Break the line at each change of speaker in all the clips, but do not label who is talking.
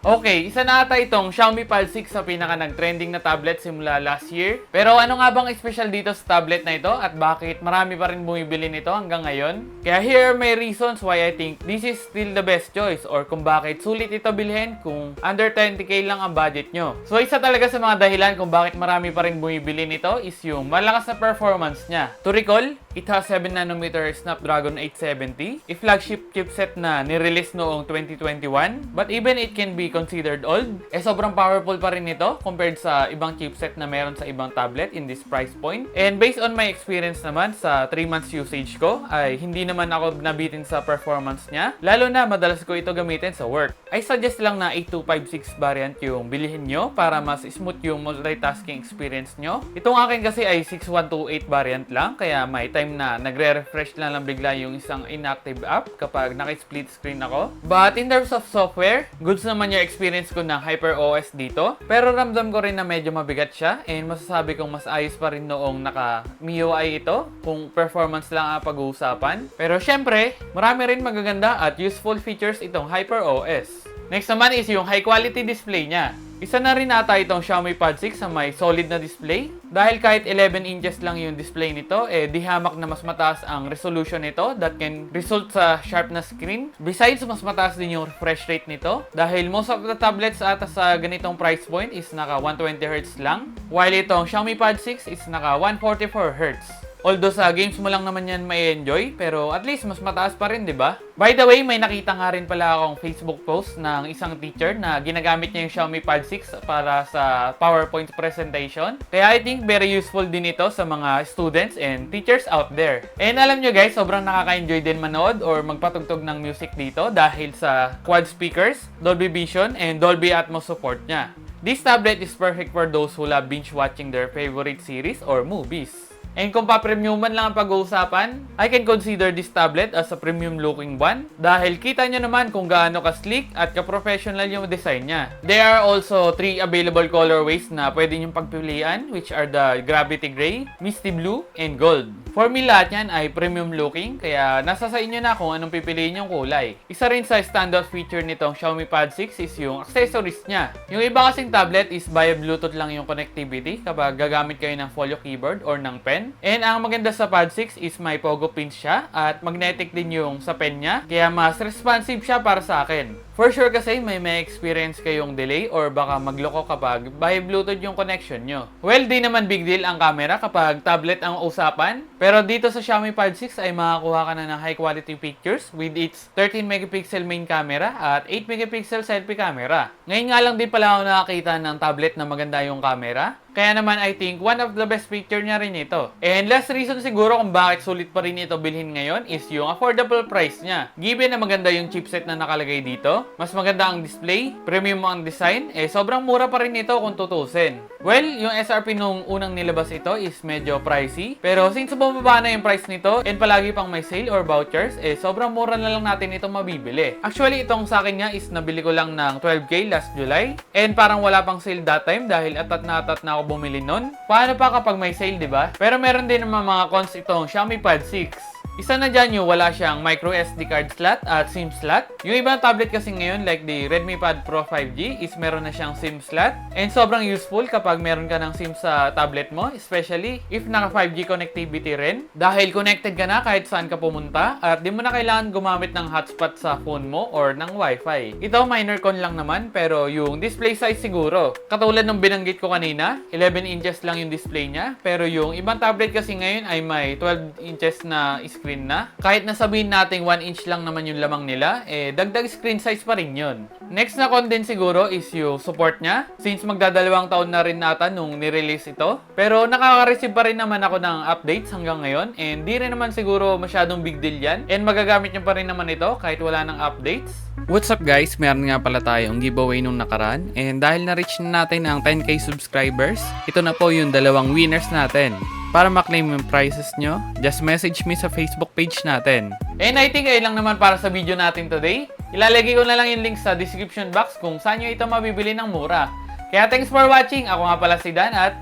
Okay, isa na ata itong Xiaomi Pad 6 sa pinaka nag-trending na tablet simula last year. Pero ano nga bang special dito sa tablet na ito at bakit marami pa rin bumibili nito hanggang ngayon? Kaya here are my reasons why I think this is still the best choice or kung bakit sulit ito bilhin kung under 20k lang ang budget nyo. So isa talaga sa mga dahilan kung bakit marami pa rin bumibili nito is yung malakas na performance niya. To recall, it has 7nm Snapdragon 870, a flagship chipset na nirelease noong 2021, but even it can be considered old, sobrang powerful pa rin ito compared sa ibang chipset na meron sa ibang tablet in this price point. And based on my experience naman sa 3 months usage ko, ay hindi naman ako nabitin sa performance niya, lalo na madalas ko ito gamitin sa work. I suggest lang na 8256 variant yung bilihin nyo para mas smooth yung multitasking experience nyo. Itong akin kasi ay 6128 variant lang, kaya may time na nagre-refresh lang bigla yung isang inactive app kapag naka-split screen ako. But in terms of software, goods naman yung experience ko ng HyperOS dito. Pero ramdam ko rin na medyo mabigat siya and masasabi kong mas ayos pa rin noong naka MIUI ito kung performance lang ang pag-uusapan. Pero syempre, marami rin magaganda at useful features itong HyperOS. Next naman is yung high quality display niya. Isa na rin ata itong Xiaomi Pad 6 sa may solid na display. Dahil kahit 11 inches lang yung display nito, di hamak na mas mataas ang resolution nito that can result sa sharp na screen. Besides, mas mataas din yung refresh rate nito. Dahil most of the tablets ata sa ganitong price point is naka 120Hz lang. While itong Xiaomi Pad 6 is naka 144Hz. Although sa games mo lang naman yan may enjoy, pero at least mas mataas pa rin, di ba? By the way, may nakita nga rin pala akong Facebook post ng isang teacher na ginagamit niya yung Xiaomi Pad 6 para sa PowerPoint presentation. Kaya I think very useful din ito sa mga students and teachers out there. And alam nyo guys, sobrang nakaka-enjoy din manood or magpatugtog ng music dito dahil sa quad speakers, Dolby Vision, and Dolby Atmos support niya. This tablet is perfect for those who love binge watching their favorite series or movies. And kung pa-premiuman lang ang pag-uusapan, I can consider this tablet as a premium looking one dahil kita nyo naman kung gaano ka-sleek at ka-professional yung design niya. There are also 3 available colorways na pwede nyong pagpilian, which are the Gravity Gray, Misty Blue, and Gold. For me, lahat yan ay premium looking, kaya nasa sa inyo na kung anong pipiliin yung kulay. Isa rin sa standout feature nitong Xiaomi Pad 6 is yung accessories niya. Yung iba kasing tablet is via Bluetooth lang yung connectivity kapag gagamit kayo ng folio keyboard or ng pen. And ang maganda sa Pad 6 is may pogo pins siya at magnetic din yung sa pen niya, kaya mas responsive siya para sa akin. For sure kasi may experience kayong delay or baka magloko kapag via Bluetooth yung connection nyo. Well, di naman big deal ang camera kapag tablet ang usapan. Pero dito sa Xiaomi Pad 6 ay makakuha ka na ng high quality pictures with its 13 megapixel main camera at 8 megapixel selfie camera. Ngayon nga lang din pala ako nakakita ng tablet na maganda yung camera. Kaya naman I think one of the best feature niya rin ito. And last reason siguro kung bakit sulit pa rin ito bilhin ngayon is yung affordable price niya. Given na maganda yung chipset na nakalagay dito, mas maganda ang display, premium ang design, sobrang mura pa rin ito kung tutusin. Well, yung SRP nung unang nilabas ito is medyo pricey. Pero since bumaba na yung price nito and palagi pang may sale or vouchers, sobrang mura na lang natin ito mabibili. Actually, itong sa akin nga is nabili ko lang ng 12k last July. And parang wala pang sale that time dahil atat na ako bumili nun. Paano pa kapag may sale, di ba? Pero meron din naman mga cons itong Xiaomi Pad 6. Isa na dyan yung wala siyang micro SD card slot at SIM slot. Yung ibang tablet kasi ngayon like the Redmi Pad Pro 5G is meron na siyang SIM slot. And sobrang useful kapag meron ka ng SIM sa tablet mo, especially if naka 5G connectivity rin. Dahil connected ka na kahit saan ka pumunta at di mo na kailangan gumamit ng hotspot sa phone mo or ng Wi-Fi. Ito minor con lang naman pero yung display size siguro. Katulad ng binanggit ko kanina, 11 inches lang yung display niya. Pero yung ibang tablet kasi ngayon ay may 12 inches na screen na. Kahit nasabihin natin 1 inch lang naman yung lamang nila, dagdag screen size pa rin yun. Next na con din siguro is yung support niya. Since magdadalawang taon na rin nata nung nirelease ito. Pero nakaka-receive pa rin naman ako ng updates hanggang ngayon. And di rin naman siguro masyadong big deal yan. And magagamit niyo pa rin naman ito kahit wala ng updates. What's up guys? Meron nga pala tayong giveaway nung nakaraan. And dahil na-reach na natin ang 10k subscribers, ito na po yung dalawang winners natin. Para maklaim yung prizes nyo, just message me sa Facebook page natin. And I think ayun lang naman para sa video natin today. Ilalagay ko na lang yung link sa description box kung saan nyo ito mabibili ng mura. Kaya thanks for watching. Ako nga pala si Dan at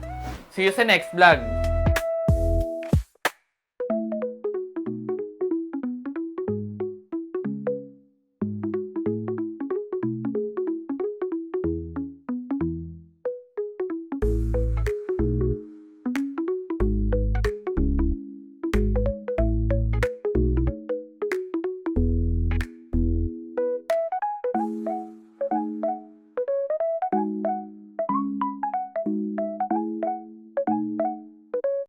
see you sa next vlog.